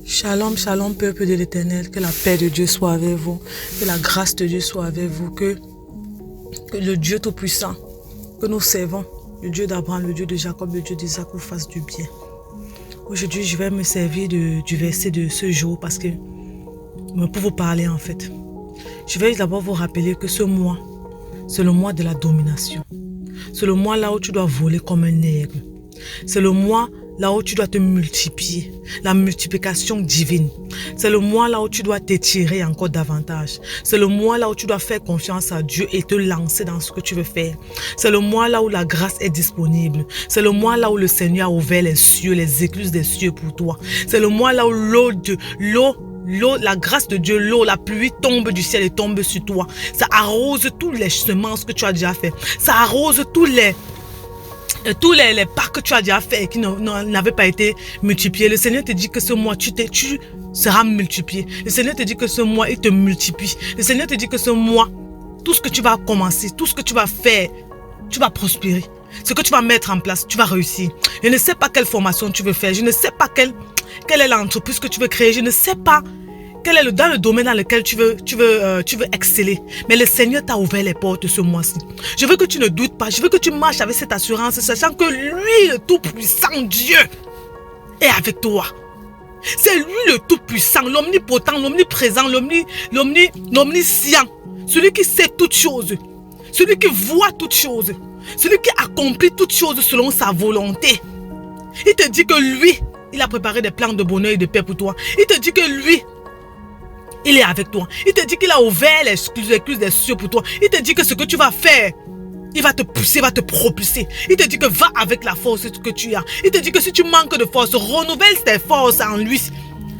Shalom, shalom, peuple de l'Éternel, que la paix de Dieu soit avec vous, que la grâce de Dieu soit avec vous, que le Dieu Tout-Puissant que nous servons, le Dieu d'Abraham, le Dieu de Jacob, le Dieu d'Isaac, vous fasse du bien. Aujourd'hui, je vais me servir du verset de ce jour parce que, pour vous parler en fait, je vais d'abord vous rappeler que ce mois, c'est le mois de la domination. C'est le mois là où tu dois voler comme un aigle. C'est le mois là où tu dois te multiplier, la multiplication divine. C'est le mois là où tu dois t'étirer encore davantage. C'est le mois là où tu dois faire confiance à Dieu et te lancer dans ce que tu veux faire. C'est le mois là où la grâce est disponible. C'est le mois là où le Seigneur a ouvert les cieux, les écluses des cieux pour toi. C'est le mois là où l'eau, la grâce de Dieu, l'eau, la pluie tombe du ciel et tombe sur toi. Ça arrose tous les semences que tu as déjà fait. Ça arrose tous les pas que tu as déjà fait et qui n'avaient pas été multipliés. Le Seigneur te dit que ce mois, tu seras multiplié. Le Seigneur te dit que ce mois, il te multiplie. Le Seigneur te dit que ce mois, tout ce que tu vas commencer, tout ce que tu vas faire, tu vas prospérer. Ce que tu vas mettre en place, tu vas réussir. Je ne sais pas quelle formation tu veux faire. Je ne sais pas quelle est l'entreprise que tu veux créer. Je ne sais pas quel est dans le domaine dans lequel tu veux exceller. Mais le Seigneur t'a ouvert les portes ce mois-ci. Je veux que tu ne doutes pas. Je veux que tu marches avec cette assurance, sachant que lui, le Tout-Puissant Dieu, est avec toi. C'est lui le Tout-Puissant, l'omnipotent, l'omniprésent, l'omniscient. Celui qui sait toutes choses. Celui qui voit toutes choses. Celui qui accomplit toutes choses selon sa volonté. Il te dit que lui, il a préparé des plans de bonheur et de paix pour toi. Il te dit que lui, il est avec toi. Il te dit qu'il a ouvert les écluses des cieux pour toi. Il te dit que ce que tu vas faire, il va te pousser, il va te propulser. Il te dit que va avec la force que tu as. Il te dit que si tu manques de force, renouvelle tes forces en lui.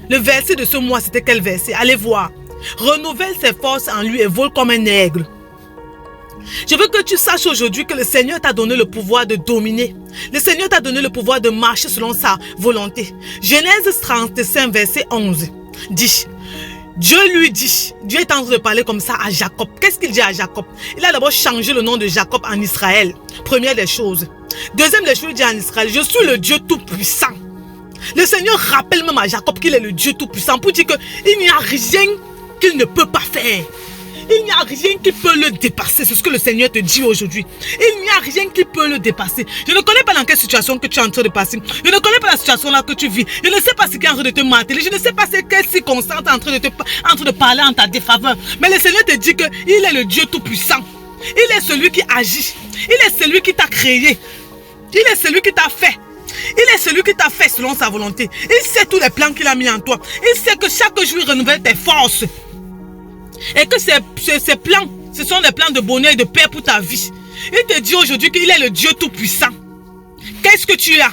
Le verset de ce mois, c'était quel verset? Allez voir. Renouvelle ses forces en lui et vole comme un aigle. Je veux que tu saches aujourd'hui que le Seigneur t'a donné le pouvoir de dominer. Le Seigneur t'a donné le pouvoir de marcher selon sa volonté. Genèse 35, verset 11 dit... Dieu est en train de parler comme ça à Jacob. Qu'est-ce qu'il dit à Jacob? Il a d'abord changé le nom de Jacob en Israël. Première des choses. Deuxième des choses, il dit en Israël, je suis le Dieu Tout-Puissant. Le Seigneur rappelle même à Jacob qu'il est le Dieu Tout-Puissant pour dire qu'il n'y a rien qu'il ne peut pas faire. Il n'y a rien qui peut le dépasser. C'est ce que le Seigneur te dit aujourd'hui. Il n'y a rien qui peut le dépasser. Je ne connais pas dans quelle situation que tu es en train de passer. Je ne connais pas la situation là que tu vis. Je ne sais pas ce qui est en train de te marteler. Je ne sais pas quelle circonstance est en train de parler en ta défaveur. Mais le Seigneur te dit qu'il est le Dieu Tout-Puissant. Il est celui qui agit. Il est celui qui t'a créé. Il est celui qui t'a fait. Il est celui qui t'a fait selon sa volonté. Il sait tous les plans qu'il a mis en toi. Il sait que chaque jour il renouvelle tes forces. Et que ces plans, ce sont des plans de bonheur et de paix pour ta vie. Il te dit aujourd'hui qu'il est le Dieu Tout-Puissant. Qu'est-ce que tu as?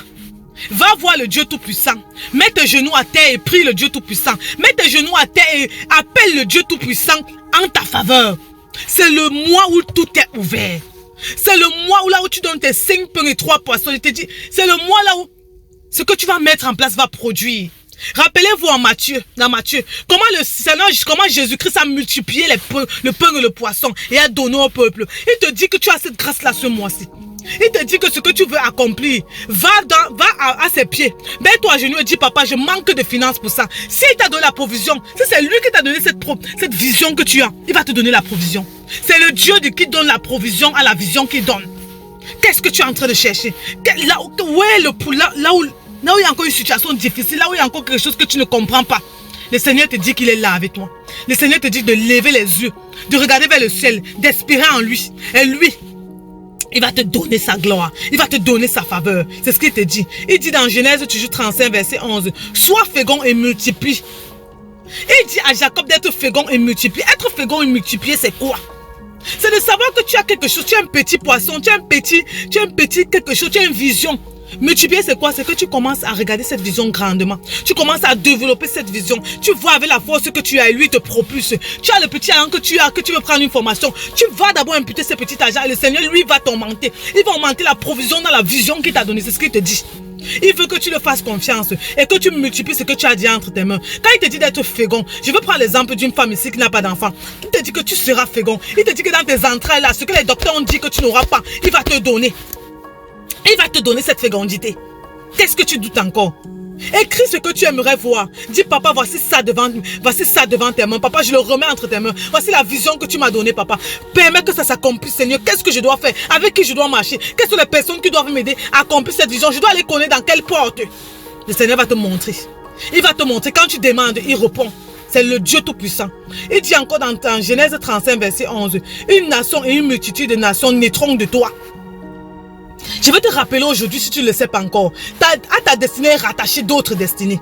Va voir le Dieu Tout-Puissant. Mets tes genoux à terre et prie le Dieu Tout-Puissant. Mets tes genoux à terre et appelle le Dieu Tout-Puissant en ta faveur. C'est le mois où tout est ouvert. C'est le mois où tu donnes tes 5 pains et 3 poissons. Il te dit, c'est le mois là où ce que tu vas mettre en place va produire. Rappelez-vous dans Matthieu, comment Jésus-Christ a multiplié le pain et le poisson et a donné au peuple. Il te dit que tu as cette grâce-là ce mois-ci. Il te dit que ce que tu veux accomplir, va à ses pieds. Mets-toi à genoux et dis, papa, je manque de finances pour ça. S'il t'a donné la provision, si c'est lui qui t'a donné cette vision que tu as, il va te donner la provision. C'est le Dieu qui donne la provision à la vision qu'il donne. Qu'est-ce que tu es en train de chercher? Là où il y a encore une situation difficile, là où il y a encore quelque chose que tu ne comprends pas, le Seigneur te dit qu'il est là avec toi. Le Seigneur te dit de lever les yeux, de regarder vers le ciel, d'espérer en lui. Et lui, il va te donner sa gloire, il va te donner sa faveur. C'est ce qu'il te dit. Il dit dans Genèse 35, verset 11, sois fécond et multiplie. Il dit à Jacob d'être fécond et multiplier. Être fécond et multiplier, c'est quoi? C'est de savoir que tu as quelque chose, tu as un petit poisson, tu as un petit quelque chose, tu as une vision. Multiplier, c'est quoi? C'est que tu commences à regarder cette vision grandement. Tu commences à développer cette vision. Tu vois avec la force que tu as et lui te propulse. Tu as le petit argent que tu veux prendre une formation. Tu vas d'abord imputer ce petit argent et le Seigneur, lui, va t'augmenter. Il va augmenter la provision dans la vision qu'il t'a donnée. C'est ce qu'il te dit. Il veut que tu le fasses confiance et que tu multiplies ce que tu as dit entre tes mains. Quand il te dit d'être fécond, je veux prendre l'exemple d'une femme ici qui n'a pas d'enfant. Il te dit que tu seras fécond. Il te dit que dans tes entrailles là, ce que les docteurs ont dit que tu n'auras pas, il va te donner. Il va te donner cette fécondité. Qu'est-ce que tu doutes encore? Écris ce que tu aimerais voir. Dis, papa, voici ça devant tes mains. Papa, je le remets entre tes mains. Voici la vision que tu m'as donnée, papa. Permets que ça s'accomplisse, Seigneur. Qu'est-ce que je dois faire? Avec qui je dois marcher? Quelles sont les personnes qui doivent m'aider à accomplir cette vision? Je dois les connaître dans quelle porte? Le Seigneur va te montrer. Il va te montrer. Quand tu demandes, il répond. C'est le Dieu Tout-Puissant. Il dit encore dans Genèse 35, verset 11. Une nation et une multitude de nations naîtront de toi. Je vais te rappeler aujourd'hui, si tu ne le sais pas encore, à ta destinée est rattachée d'autres destinées.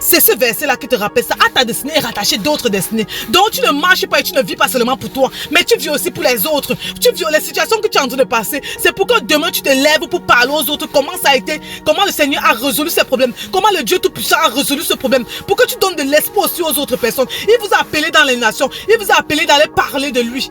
C'est ce verset-là qui te rappelle ça. À ta destinée est rattachée d'autres destinées. Donc tu ne marches pas et tu ne vis pas seulement pour toi, mais tu vis aussi pour les autres. Tu vis les situations que tu es en train de passer. C'est pour que demain tu te lèves pour parler aux autres. Comment ça a été, comment le Seigneur a résolu ces problèmes. Comment le Dieu Tout-Puissant a résolu ce problème. Pour que tu donnes de l'espoir aussi aux autres personnes. Il vous a appelé dans les nations. Il vous a appelé d'aller parler de lui.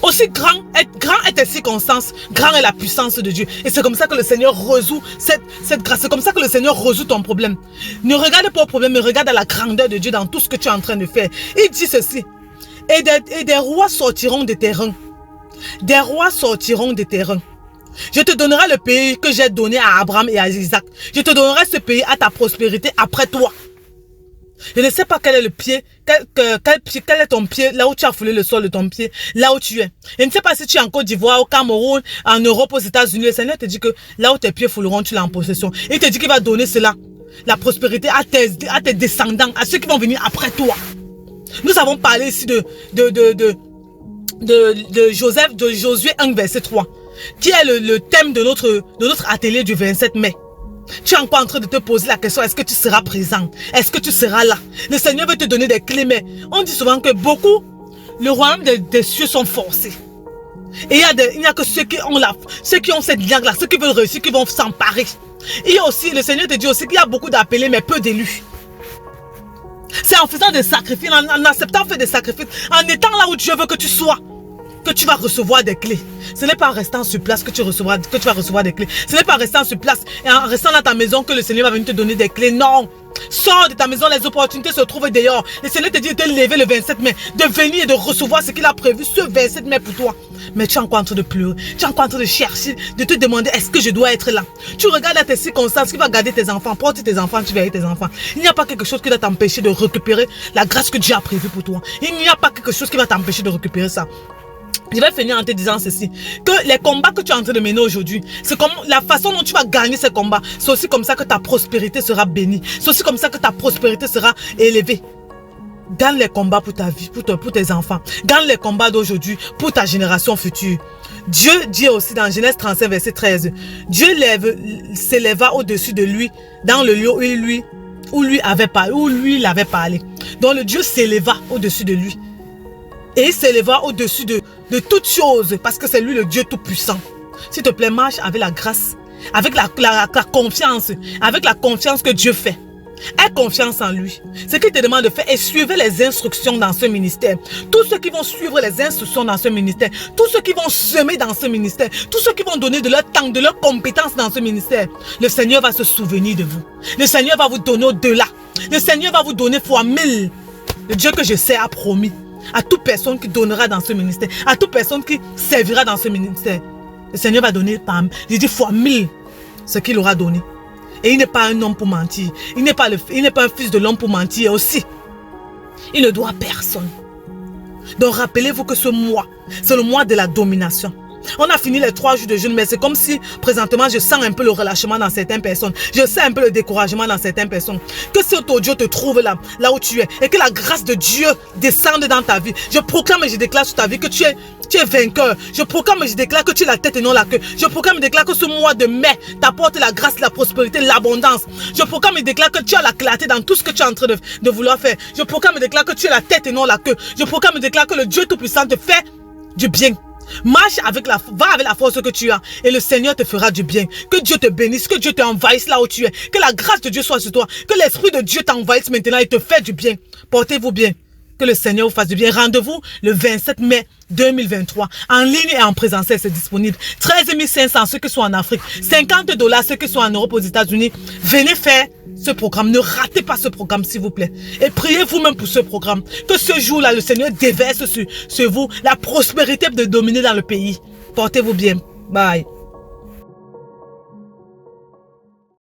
Aussi grand est tes circonstances, grand est la puissance de Dieu. Et c'est comme ça que le Seigneur résout cette grâce. C'est comme ça que le Seigneur résout ton problème. Ne regarde pas au problème, mais regarde à la grandeur de Dieu dans tout ce que tu es en train de faire. Il dit ceci. Et des rois sortiront de tes reins. Des rois sortiront de tes reins. Je te donnerai le pays que j'ai donné à Abraham et à Isaac. Je te donnerai ce pays à ta prospérité après toi. Je ne sais pas quel est le pied, quel est ton pied, là où tu as foulé le sol de ton pied, là où tu es. Je ne sais pas si tu es en Côte d'Ivoire, au Cameroun, en Europe, aux États-Unis. Le Seigneur te dit que là où tes pieds fouleront, tu l'as en possession. Il te dit qu'il va donner cela, la prospérité à tes descendants, à ceux qui vont venir après toi. Nous avons parlé ici de Josué 1, verset 3, qui est le thème de notre atelier du 27 mai. Tu es encore en train de te poser la question, est-ce que tu seras présent? Est-ce que tu seras là? Le Seigneur veut te donner des clés, mais on dit souvent que le royaume des cieux sont forcés. Et il n'y a que ceux qui ont cette ligue-là, ceux qui veulent réussir, qui vont s'emparer. Il y a aussi, le Seigneur te dit aussi qu'il y a beaucoup d'appelés, mais peu d'élus. C'est en faisant des sacrifices, en acceptant de faire des sacrifices, en étant là où Dieu veut que tu sois, que tu vas recevoir des clés. Ce n'est pas en restant sur place que tu vas recevoir des clés. Ce n'est pas en restant sur place et en restant dans ta maison que le Seigneur va venir te donner des clés. Non. Sors de ta maison, les opportunités se trouvent dehors. Le Seigneur te dit de te lever le 27 mai, de venir et de recevoir ce qu'il a prévu ce 27 mai pour toi. Mais tu es encore en train de pleurer. Tu es encore en train de chercher, de te demander est-ce que je dois être là. Tu regardes à tes circonstances, qui va garder tes enfants, porte tes enfants, tu verras tes enfants. Il n'y a pas quelque chose qui va t'empêcher de récupérer la grâce que Dieu a prévue pour toi. Il n'y a pas quelque chose qui va t'empêcher de récupérer ça. Je vais finir en te disant ceci, que les combats que tu es en train de mener aujourd'hui, c'est comme la façon dont tu vas gagner ces combats, c'est aussi comme ça que ta prospérité sera bénie, c'est aussi comme ça que ta prospérité sera élevée. Gagne les combats pour ta vie, pour tes enfants, gagne les combats d'aujourd'hui pour ta génération future. Dieu dit aussi dans Genèse 35, verset 13, Dieu s'éleva au-dessus de lui dans le lieu où lui l'avait parlé. Donc le Dieu s'éleva au-dessus de lui. Et il s'éleva au-dessus de toutes choses, parce que c'est lui le Dieu Tout-Puissant. S'il te plaît, marche avec la grâce, avec la confiance, avec la confiance que Dieu fait. Aie confiance en lui. Ce qu'il te demande de faire est suivre les instructions dans ce ministère. Tous ceux qui vont suivre les instructions dans ce ministère, tous ceux qui vont semer dans ce ministère, tous ceux qui vont donner de leur temps, de leurs compétences dans ce ministère, le Seigneur va se souvenir de vous. Le Seigneur va vous donner au-delà. Le Seigneur va vous donner fois 1000. Le Dieu que je sais a promis à toute personne qui donnera dans ce ministère, à toute personne qui servira dans ce ministère. Le Seigneur va donner, je dis fois 1000, ce qu'il aura donné. Et il n'est pas un homme pour mentir. Il n'est pas un fils de l'homme pour mentir aussi. Il ne doit personne. Donc rappelez-vous que ce mois, c'est le mois de la domination. On a fini les 3 jours de jeûne, mais c'est comme si présentement je sens un peu le relâchement dans certaines personnes. Je sens un peu le découragement dans certaines personnes. Que cet Dieu te trouve là où tu es et que la grâce de Dieu descende dans ta vie. Je proclame et je déclare sur ta vie que tu es vainqueur. Je proclame et je déclare que tu es la tête et non la queue. Je proclame et déclare que ce mois de mai t'apporte la grâce, la prospérité, l'abondance. Je proclame et déclare que tu as la clarté dans tout ce que tu es en train de vouloir faire. Je proclame et déclare que tu es la tête et non la queue. Je proclame et déclare que le Dieu Tout-Puissant te fait du bien. Marche va avec la force que tu as et le Seigneur te fera du bien. Que Dieu te bénisse, que Dieu t'envahisse là où tu es. Que la grâce de Dieu soit sur toi. Que l'Esprit de Dieu t'envahisse maintenant et te fait du bien. Portez-vous bien. Que le Seigneur vous fasse du bien. Rendez-vous le 27 mai 2023. En ligne et en présentiel, c'est disponible. 13 500 ceux qui sont en Afrique. $50 ceux qui sont en Europe, aux États-Unis. Venez faire ce programme. Ne ratez pas ce programme, s'il vous plaît. Et priez vous-même pour ce programme. Que ce jour-là, le Seigneur déverse sur vous la prospérité de dominer dans le pays. Portez-vous bien. Bye.